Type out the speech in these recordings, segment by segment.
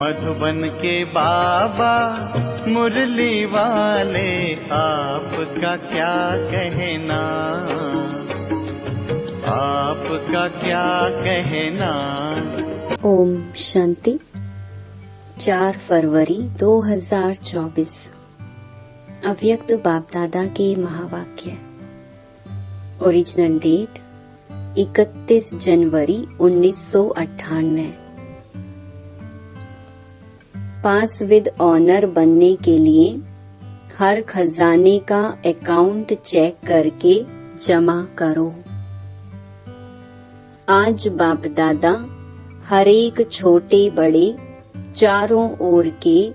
मधुबन के बाबा मुरली वाले, आपका क्या कहना, आपका क्या कहना। ओम शांति। 4 फरवरी 2024। अव्यक्त बाप दादा के महावाक्य। ओरिजिनल डेट 31 जनवरी 1998। पास विद ऑनर बनने के लिए हर खजाने का अकाउंट चेक करके जमा करो। आज बाप दादा हर एक छोटे बड़े चारों ओर के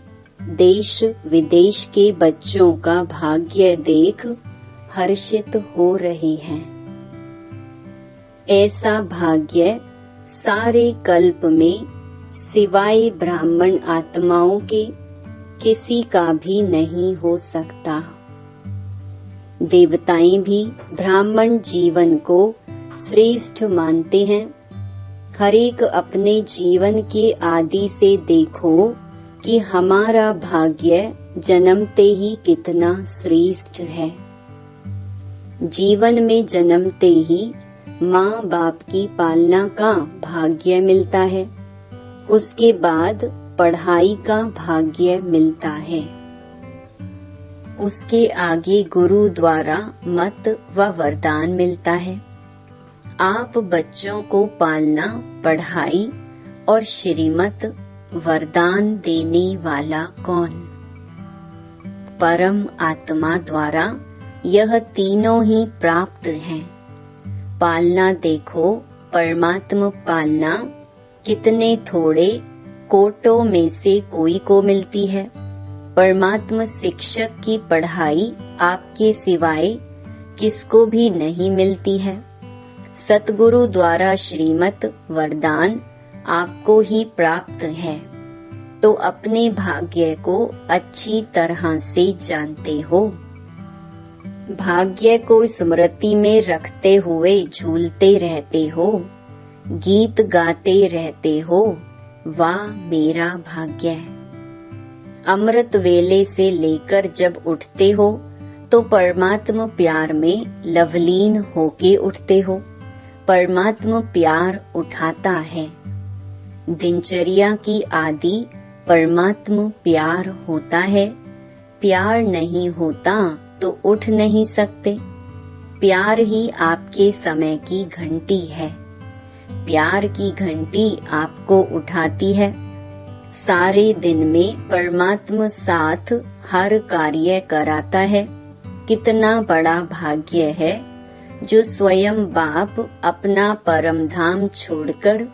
देश विदेश के बच्चों का भाग्य देख हर्षित हो रहे हैं। ऐसा भाग्य सारे कल्प में सिवाय ब्राह्मण आत्माओं के किसी का भी नहीं हो सकता। देवताएं भी ब्राह्मण जीवन को श्रेष्ठ मानते हैं। हर एक अपने जीवन के आदि से देखो कि हमारा भाग्य जन्मते ही कितना श्रेष्ठ है। जीवन में जन्मते ही माँ बाप की पालना का भाग्य मिलता है। उसके बाद पढ़ाई का भाग्य मिलता है। उसके आगे गुरु द्वारा मत व वरदान मिलता है। आप बच्चों को पालना, पढ़ाई और श्रीमत वरदान देने वाला कौन? परम आत्मा द्वारा यह तीनों ही प्राप्त हैं। पालना देखो, परमात्मा पालना कितने थोड़े कोटों में से कोई को मिलती है। परमात्मा शिक्षक की पढ़ाई आपके सिवाय किसको भी नहीं मिलती है। सतगुरु द्वारा श्रीमत वरदान आपको ही प्राप्त है, तो अपने भाग्य को अच्छी तरह से जानते हो। भाग्य को स्मृति में रखते हुए झूलते रहते हो, गीत गाते रहते हो, वाह मेरा भाग्य। अमृत वेले से लेकर जब उठते हो तो परमात्मा प्यार में लवलीन होके उठते हो। परमात्मा प्यार उठाता है। दिनचर्या की आदि परमात्मा प्यार होता है। प्यार नहीं होता तो उठ नहीं सकते। प्यार ही आपके समय की घंटी है। प्यार की घंटी आपको उठाती है। सारे दिन में परमात्मा साथ हर कार्य कराता है। कितना बड़ा भाग्य है जो स्वयं बाप अपना परम धाम छोड़कर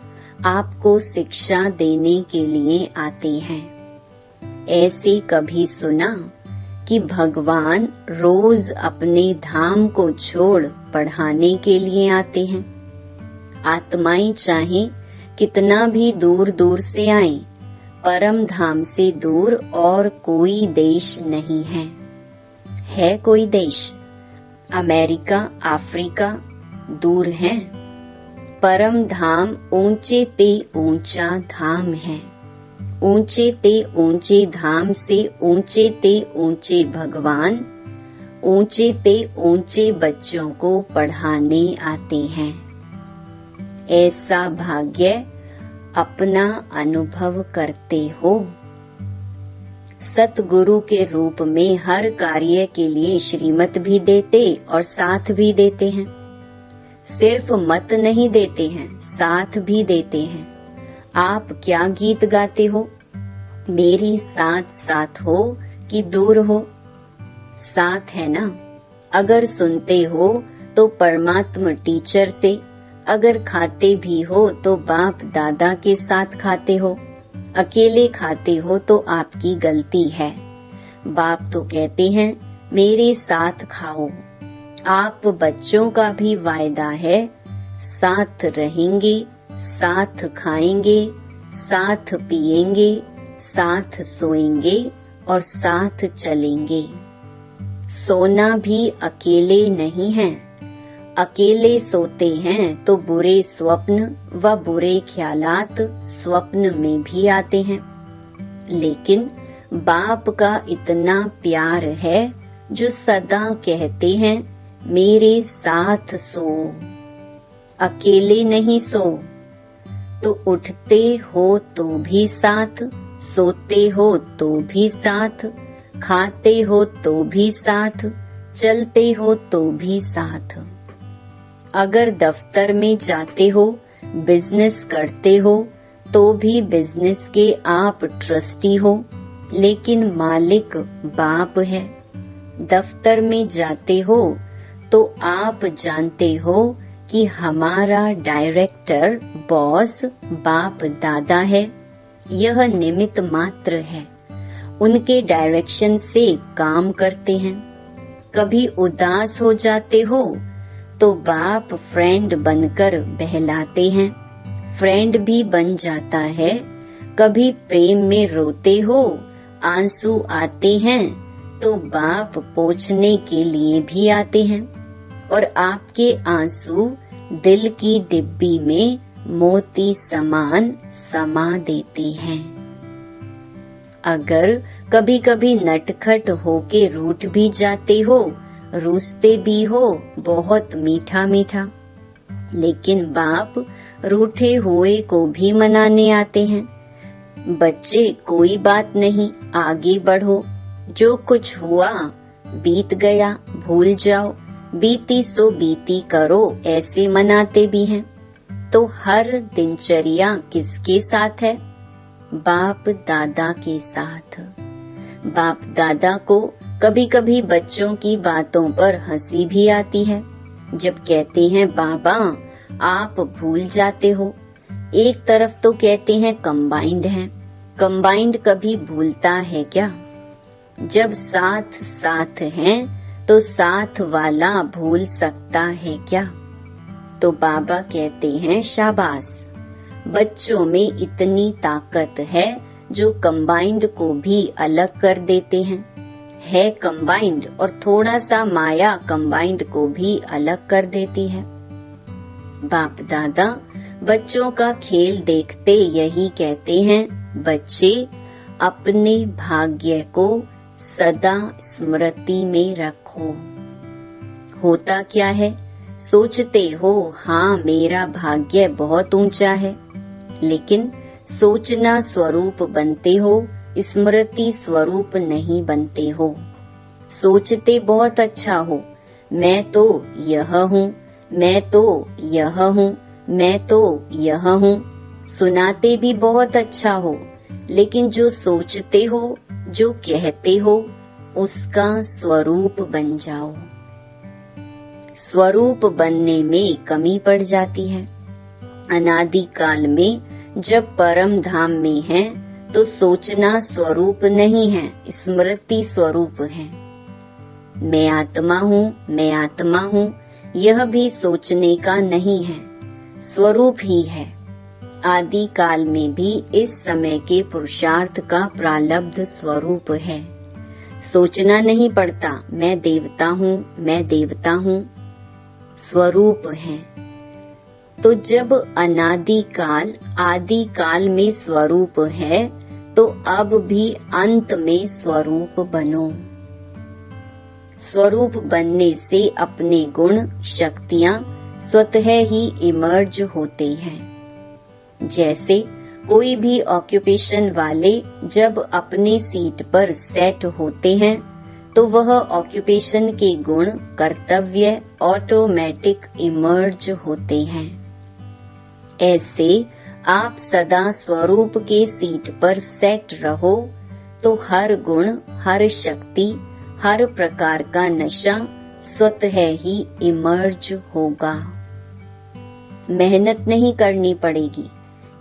आपको शिक्षा देने के लिए आते हैं। ऐसे कभी सुना कि भगवान रोज अपने धाम को छोड़ पढ़ाने के लिए आते हैं? आत्माएं चाहे कितना भी दूर दूर से आएं, परम धाम से दूर और कोई देश नहीं है। है कोई देश? अमेरिका, अफ्रीका दूर है। परम धाम ऊंचे ते ऊंचा धाम है। ऊंचे ते ऊंचे धाम से ऊंचे ते ऊंचे भगवान ऊंचे ते ऊंचे बच्चों को पढ़ाने आते हैं। ऐसा भाग्य अपना अनुभव करते हो। सतगुरु के रूप में हर कार्य के लिए श्रीमत भी देते और साथ भी देते हैं। सिर्फ मत नहीं देते हैं, साथ भी देते हैं। आप क्या गीत गाते हो? मेरी साथ साथ हो कि दूर हो? साथ है ना। अगर सुनते हो तो परमात्मा टीचर से, अगर खाते भी हो तो बाप दादा के साथ खाते हो। अकेले खाते हो तो आपकी गलती है। बाप तो कहते हैं मेरे साथ खाओ। आप बच्चों का भी वायदा है, साथ रहेंगे, साथ खाएंगे, साथ पिएंगे, साथ सोएंगे और साथ चलेंगे। सोना भी अकेले नहीं है। अकेले सोते हैं तो बुरे स्वप्न व बुरे ख्यालात स्वप्न में भी आते हैं। लेकिन बाप का इतना प्यार है जो सदा कहते हैं मेरे साथ सो, अकेले नहीं सो। तो उठते हो तो भी साथ, सोते हो तो भी साथ, खाते हो तो भी साथ, चलते हो तो भी साथ। अगर दफ्तर में जाते हो, बिजनेस करते हो, तो भी बिजनेस के आप ट्रस्टी हो, लेकिन मालिक बाप है। दफ्तर में जाते हो तो आप जानते हो कि हमारा डायरेक्टर बॉस बाप दादा है। यह निमित्त मात्र है, उनके डायरेक्शन से काम करते हैं। कभी उदास हो जाते हो तो बाप फ्रेंड बनकर बहलाते हैं, फ्रेंड भी बन जाता है। कभी प्रेम में रोते हो, आंसू आते हैं, तो बाप पोंछने के लिए भी आते हैं और आपके आंसू दिल की डिब्बी में मोती समान समा देते हैं। अगर कभी कभी नटखट होके रूठ भी जाते हो, रूसते भी हो बहुत मीठा मीठा, लेकिन बाप रूठे हुए को भी मनाने आते हैं। बच्चे कोई बात नहीं, आगे बढ़ो, जो कुछ हुआ बीत गया, भूल जाओ, बीती सो बीती करो, ऐसे मनाते भी हैं। तो हर दिनचर्या किसके साथ है? बाप दादा के साथ। बाप दादा को कभी कभी बच्चों की बातों पर हंसी भी आती है, जब कहते हैं बाबा आप भूल जाते हो। एक तरफ तो कहते हैं कंबाइंड है, कंबाइंड कभी भूलता है क्या? जब साथ साथ हैं तो साथ वाला भूल सकता है क्या? तो बाबा कहते हैं शाबाश, बच्चों में इतनी ताकत है जो कंबाइंड को भी अलग कर देते हैं। है कंबाइंड और थोड़ा सा माया कंबाइंड को भी अलग कर देती है। बाप दादा बच्चों का खेल देखते यही कहते हैं, बच्चे अपने भाग्य को सदा स्मृति में रखो। होता क्या है, सोचते हो हाँ मेरा भाग्य बहुत ऊंचा है, लेकिन सोचना स्वरूप बनते हो, स्मृति स्वरूप नहीं बनते हो। सोचते बहुत अच्छा हो, मैं तो यह हूँ, मैं तो यह हूँ, मैं तो यह हूँ। सुनाते भी बहुत अच्छा हो, लेकिन जो सोचते हो, जो कहते हो, उसका स्वरूप बन जाओ। स्वरूप बनने में कमी पड़ जाती है। अनादि काल में जब परम धाम में है तो सोचना स्वरूप नहीं है, स्मृति स्वरूप है। मैं आत्मा हूँ, मैं आत्मा हूँ, यह भी सोचने का नहीं है, स्वरूप ही है। आदि काल में भी इस समय के पुरुषार्थ का प्रालब्ध स्वरूप है। सोचना नहीं पड़ता मैं देवता हूँ, मैं देवता हूँ, स्वरूप है। तो जब अनादि काल आदि काल में स्वरूप है, तो अब भी अंत में स्वरूप बनो। स्वरूप बनने से अपने गुण शक्तियाँ स्वतः ही इमर्ज होते हैं। जैसे कोई भी ऑक्यूपेशन वाले जब अपने सीट पर सेट होते हैं, तो वह ऑक्यूपेशन के गुण कर्तव्य ऑटोमेटिक इमर्ज होते हैं। ऐसे आप सदा स्वरूप के सीट पर सेट रहो, तो हर गुण, हर शक्ति, हर प्रकार का नशा स्वतः ही इमर्ज होगा। मेहनत नहीं करनी पड़ेगी।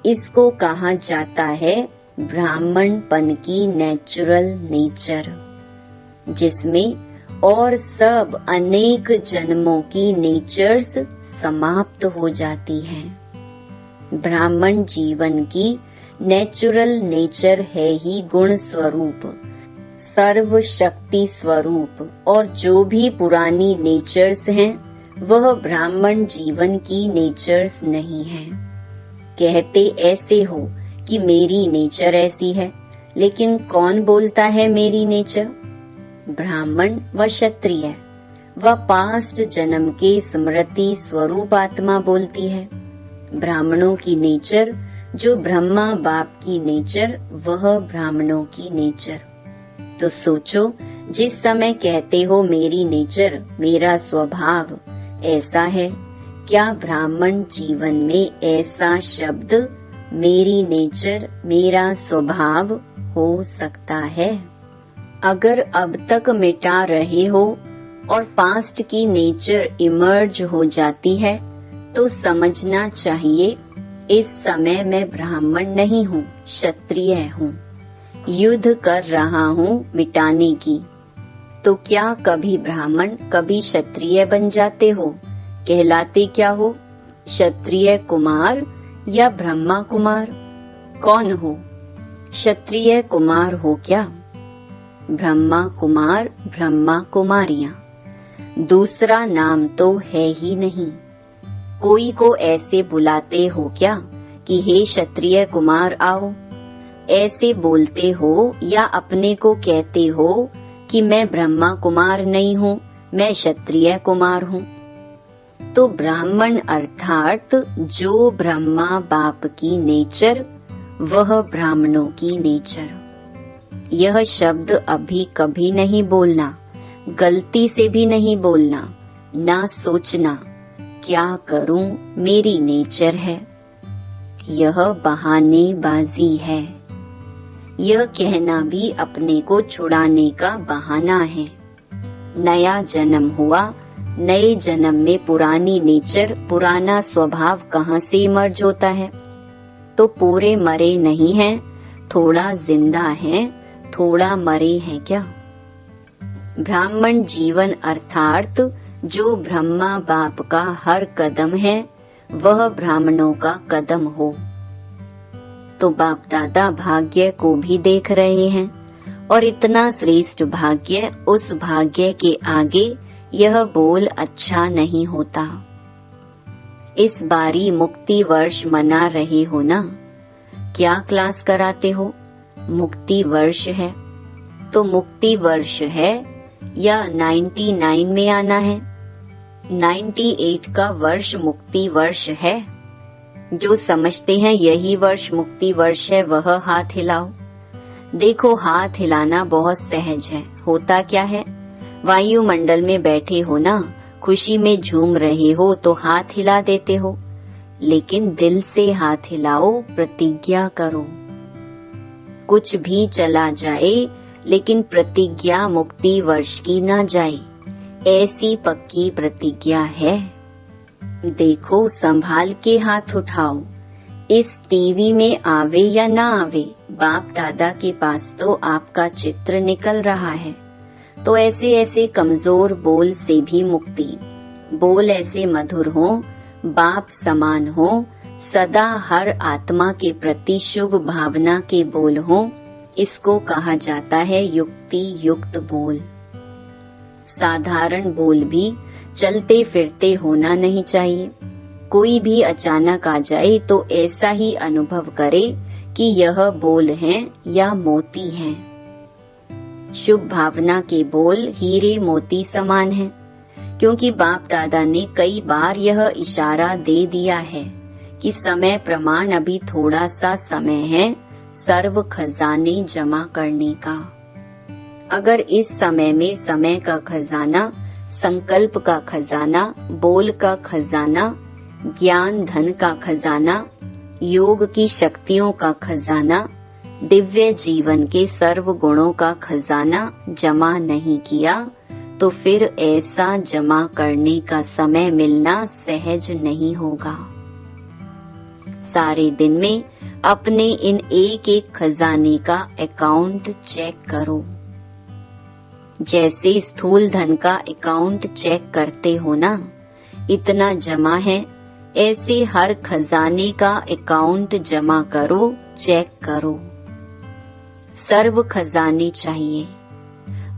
इसको कहा जाता है ब्राह्मणपन की नेचुरल नेचर, जिसमें और सब अनेक जन्मों की नेचर्स समाप्त हो जाती हैं। ब्राह्मण जीवन की नेचुरल नेचर है ही गुण स्वरूप, सर्व शक्ति स्वरूप, और जो भी पुरानी नेचर्स हैं वह ब्राह्मण जीवन की नेचर्स नहीं है। कहते ऐसे हो कि मेरी नेचर ऐसी है, लेकिन कौन बोलता है मेरी नेचर? ब्राह्मण व क्षत्रिय व पास्ट जन्म के स्मृति स्वरूप आत्मा बोलती है। ब्राह्मणों की नेचर जो ब्रह्मा बाप की नेचर, वह ब्राह्मणों की नेचर। तो सोचो, जिस समय कहते हो मेरी नेचर, मेरा स्वभाव ऐसा है, क्या ब्राह्मण जीवन में ऐसा शब्द मेरी नेचर, मेरा स्वभाव हो सकता है? अगर अब तक मिटा रहे हो और पास्ट की नेचर इमर्ज हो जाती है, तो समझना चाहिए इस समय मैं ब्राह्मण नहीं हूँ, क्षत्रिय हूँ। युद्ध कर रहा हूँ मिटाने की। तो क्या कभी ब्राह्मण कभी क्षत्रिय बन जाते हो? कहलाते क्या हो? क्षत्रिय कुमार या ब्रह्मा कुमार? कौन हो? क्षत्रिय कुमार हो क्या? ब्रह्मा कुमार, ब्रह्मा कुमारियां, दूसरा नाम तो है ही नहीं। कोई को ऐसे बुलाते हो क्या कि हे क्षत्रिय कुमार आओ? ऐसे बोलते हो या अपने को कहते हो कि मैं ब्रह्मा कुमार नहीं हूँ, मैं क्षत्रिय कुमार हूँ? तो ब्राह्मण अर्थात जो ब्रह्मा बाप की नेचर, वह ब्राह्मणों की नेचर। यह शब्द अभी कभी नहीं बोलना, गलती से भी नहीं बोलना, ना सोचना क्या करूं मेरी नेचर है। यह बहानेबाजी है। यह कहना भी अपने को छुड़ाने का बहाना है। नया जन्म हुआ, नए जन्म में पुरानी नेचर, पुराना स्वभाव कहाँ से इमर्ज होता है? तो पूरे मरे नहीं हैं, थोड़ा जिंदा हैं, थोड़ा मरे हैं क्या? ब्राह्मण जीवन अर्थात जो ब्रह्मा बाप का हर कदम है, वह ब्राह्मणों का कदम हो। तो बाप दादा भाग्य को भी देख रहे हैं, और इतना श्रेष्ठ भाग्य, उस भाग्य के आगे यह बोल अच्छा नहीं होता। इस बारी मुक्ति वर्ष मना रहे हो ना? क्या क्लास कराते हो? मुक्ति वर्ष है। तो मुक्ति वर्ष है या 99 में आना है? 98 का वर्ष मुक्ति वर्ष है। जो समझते हैं यही वर्ष मुक्ति वर्ष है, वह हाथ हिलाओ। देखो, हाथ हिलाना बहुत सहज है। होता क्या है, वायुमंडल में बैठे हो ना, खुशी में झूम रहे हो तो हाथ हिला देते हो, लेकिन दिल से हाथ हिलाओ, प्रतिज्ञा करो। कुछ भी चला जाए, लेकिन प्रतिज्ञा मुक्ति वर्ष की ना जाए, ऐसी पक्की प्रतिज्ञा है। देखो, संभाल के हाथ उठाओ। इस टीवी में आवे या ना आवे, बाप दादा के पास तो आपका चित्र निकल रहा है। तो ऐसे ऐसे कमजोर बोल से भी मुक्ति। बोल ऐसे मधुर हो, बाप समान हो, सदा हर आत्मा के प्रति शुभ भावना के बोल हो, इसको कहा जाता है युक्ति युक्त बोल। साधारण बोल भी चलते फिरते होना नहीं चाहिए। कोई भी अचानक आ जाए तो ऐसा ही अनुभव करे कि यह बोल हैं या मोती हैं। शुभ भावना के बोल हीरे मोती समान हैं, क्योंकि बाप दादा ने कई बार यह इशारा दे दिया है कि समय प्रमाण अभी थोड़ा सा समय है सर्व खजाने जमा करने का। अगर इस समय में समय का खजाना, संकल्प का खजाना, बोल का खजाना, ज्ञान धन का खजाना, योग की शक्तियों का खजाना, दिव्य जीवन के सर्व गुणों का खजाना जमा नहीं किया, तो फिर ऐसा जमा करने का समय मिलना सहज नहीं होगा। सारे दिन में अपने इन एक एक खजाने का अकाउंट चेक करो। जैसे स्थूल धन का अकाउंट चेक करते हो ना, इतना जमा है, ऐसे हर खजाने का अकाउंट जमा करो, चेक करो। सर्व खजाने चाहिए।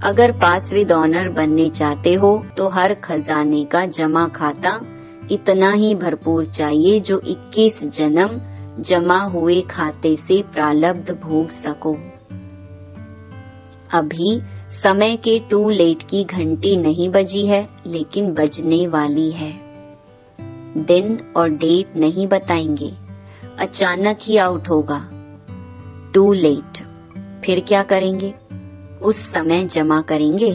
अगर पास विद ऑनर बनने चाहते हो तो हर खजाने का जमा खाता इतना ही भरपूर चाहिए जो 21 जन्म जमा हुए खाते से प्रारब्ध भोग सको। अभी समय के टू लेट की घंटी नहीं बजी है, लेकिन बजने वाली है। दिन और डेट नहीं बताएंगे, अचानक ही आउट होगा। Too late. फिर क्या करेंगे? उस समय जमा करेंगे।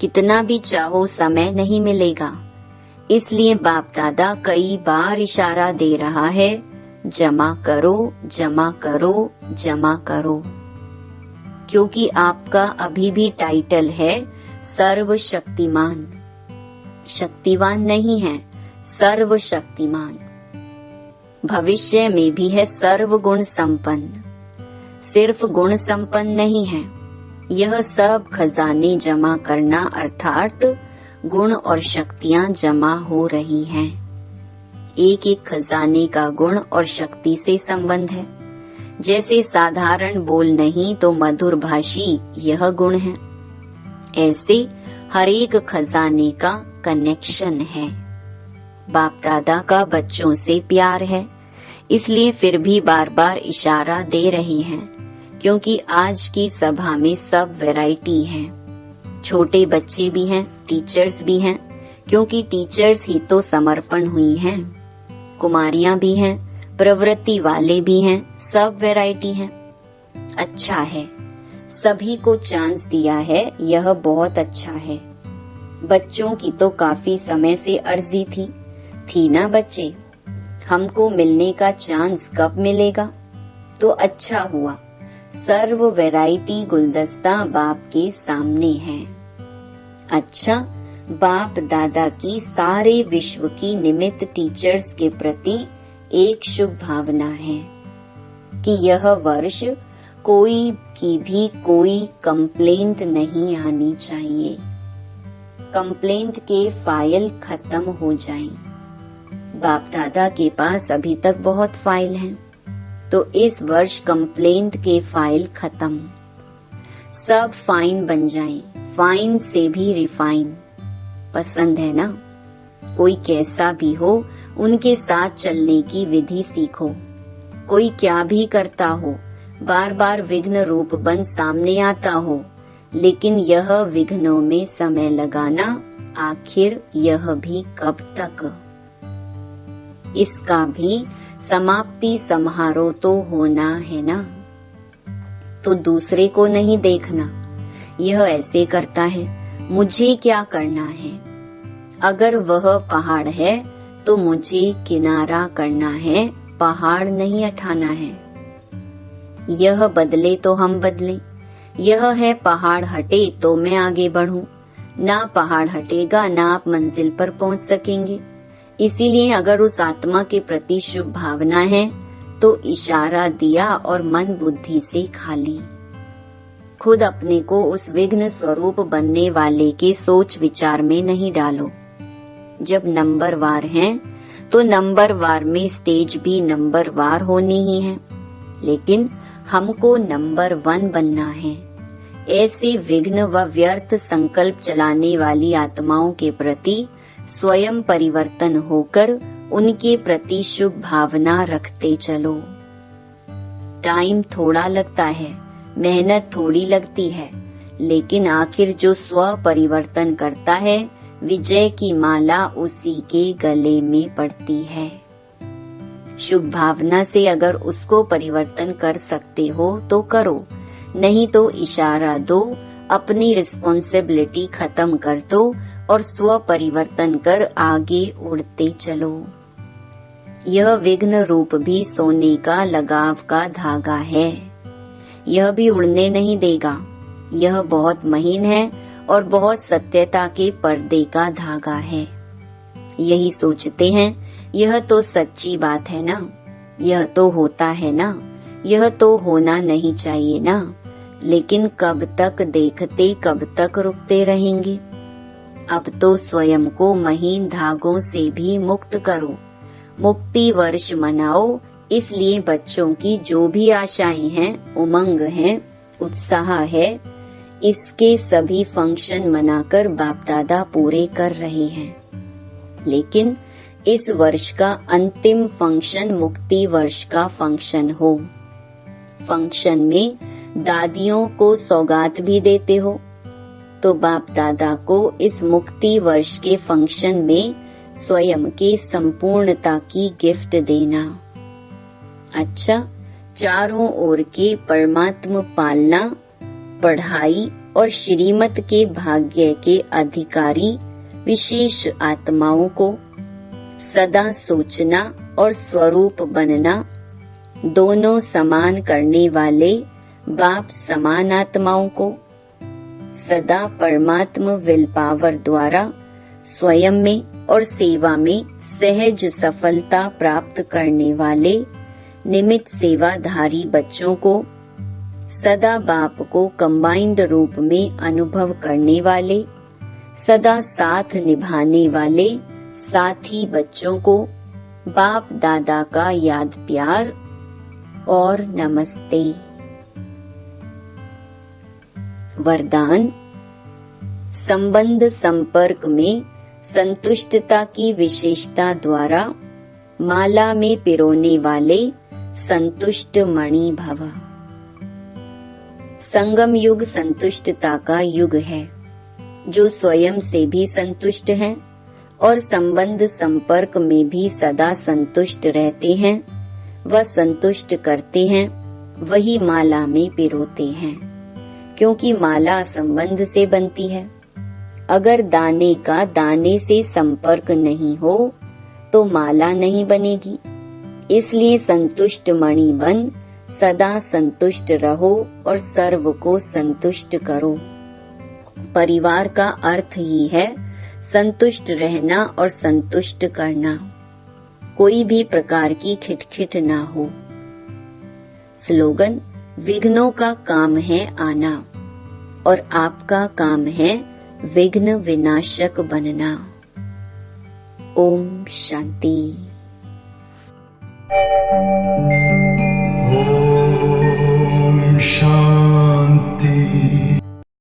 कितना भी चाहो समय नहीं मिलेगा। इसलिए बाप दादा कई बार इशारा दे रहा है, जमा करो, जमा करो, जमा करो। क्योंकि आपका अभी भी टाइटल है सर्वशक्तिमान। शक्तिवान नहीं है, सर्वशक्तिमान। भविष्य में भी है सर्वगुण संपन्न। सिर्फ गुण संपन्न नहीं है। यह सब खजाने जमा करना अर्थात गुण और शक्तियां जमा हो रही हैं। एक एक खजाने का गुण और शक्ति से संबंध है। जैसे साधारण बोल नहीं तो मधुर भाषी यह गुण है, ऐसे हर एक खजाने का कनेक्शन है। बाप दादा का बच्चों से प्यार है, इसलिए फिर भी बार बार इशारा दे रही हैं, क्योंकि आज की सभा में सब वैरायटी है। छोटे बच्चे भी हैं, टीचर्स भी हैं, क्योंकि टीचर्स ही तो समर्पण हुई हैं। कुमारियां भी हैं, प्रवृत्ति वाले भी हैं, सब वैरायटी हैं। अच्छा है, सभी को चांस दिया है, यह बहुत अच्छा है। बच्चों की तो काफी समय से अर्जी थी ना बच्चे? हमको मिलने का चांस कब मिलेगा? तो अच्छा हुआ, सर्व वैरायटी गुलदस्ता बाप के सामने है। अच्छा, बाप दादा की सारे विश्व की निमित्त टीचर्स के प्रति एक शुभ भावना है कि यह वर्ष कोई की भी कोई कंप्लेंट नहीं आनी चाहिए। कंप्लेंट के फाइल खत्म हो जाएं। बाप दादा के पास अभी तक बहुत फाइल हैं, तो इस वर्ष कंप्लेंट के फाइल खत्म। सब फाइन बन जाएं, फाइन से भी रिफाइन। पसंद है ना? कोई कैसा भी हो, उनके साथ चलने की विधि सीखो। कोई क्या भी करता हो, बार बार विघ्न रूप बन सामने आता हो, लेकिन यह विघ्नों में समय लगाना, आखिर यह भी कब तक? इसका भी समाप्ति समारोह तो होना है ना। तो दूसरे को नहीं देखना, यह ऐसे करता है, मुझे क्या करना है। अगर वह पहाड़ है तो मुझे किनारा करना है, पहाड़ नहीं उठाना है। यह बदले तो हम बदले। यह है पहाड़ हटे तो मैं आगे बढ़ूं। ना पहाड़ हटेगा, ना आप मंजिल पर पहुंच सकेंगे। इसीलिए अगर उस आत्मा के प्रति शुभ भावना है तो इशारा दिया और मन बुद्धि से खाली। खुद अपने को उस विघ्न स्वरूप बनने वाले के सोच विचार में नहीं डालो। जब नंबर वार हैं तो नंबर वार में स्टेज भी नंबर वार होनी ही है, लेकिन हमको नंबर 1 बनना है। ऐसे विघ्न व व्यर्थ संकल्प चलाने वाली आत्माओं के प्रति स्वयं परिवर्तन होकर उनके प्रति शुभ भावना रखते चलो। टाइम थोड़ा लगता है, मेहनत थोड़ी लगती है, लेकिन आखिर जो स्व परिवर्तन करता है, विजय की माला उसी के गले में पड़ती है। शुभ भावना से अगर उसको परिवर्तन कर सकते हो तो करो, नहीं तो इशारा दो, अपनी रिस्पॉन्सिबिलिटी खत्म कर दो और स्व परिवर्तन कर आगे उड़ते चलो। यह विघ्न रूप भी सोने का लगाव का धागा है, यह भी उड़ने नहीं देगा। यह बहुत महीन है और बहुत सत्यता के पर्दे का धागा है। यही सोचते हैं, यह तो सच्ची बात है ना, यह तो होता है ना, यह तो होना नहीं चाहिए ना, लेकिन कब तक देखते, कब तक रुकते रहेंगे। अब तो स्वयं को महीन धागों से भी मुक्त करो, मुक्ति वर्ष मनाओ। इसलिए बच्चों की जो भी आशाएं हैं, उमंग है, उत्साह है, इसके सभी फंक्शन मनाकर बाप दादा पूरे कर रहे हैं। लेकिन इस वर्ष का अंतिम फंक्शन मुक्ति वर्ष का फंक्शन हो। फंक्शन में दादियों को सौगात भी देते हो, तो बाप दादा को इस मुक्ति वर्ष के फंक्शन में स्वयं के संपूर्णता की गिफ्ट देना। अच्छा, चारों ओर के परमात्म पालना, पढ़ाई और श्रीमत के भाग्य के अधिकारी विशेष आत्माओं को सदा सोचना और स्वरूप बनना, दोनों समान करने वाले बाप समान आत्माओं को सदा परमात्म विल पावर द्वारा स्वयं में और सेवा में सहज सफलता प्राप्त करने वाले निमित्त सेवाधारी बच्चों को सदा बाप को कंबाइंड रूप में अनुभव करने वाले, सदा साथ निभाने वाले साथी बच्चों को बाप दादा का याद प्यार और नमस्ते। वरदान, संबंध संपर्क में संतुष्टता की विशेषता द्वारा माला में पिरोने वाले संतुष्ट मणि भव। संगम युग संतुष्टता का युग है। जो स्वयं से भी संतुष्ट हैं और संबंध संपर्क में भी सदा संतुष्ट रहते हैं, वह संतुष्ट करते हैं, वही माला में पिरोते हैं, क्योंकि माला संबंध से बनती है। अगर दाने का दाने से संपर्क नहीं हो तो माला नहीं बनेगी। इसलिए संतुष्ट मणि बन सदा संतुष्ट रहो और सर्व को संतुष्ट करो। परिवार का अर्थ ही है संतुष्ट रहना और संतुष्ट करना, कोई भी प्रकार की खिटखिट ना हो। स्लोगन, विघ्नों का काम है आना और आपका काम है विघ्न विनाशक बनना। ओम शांति।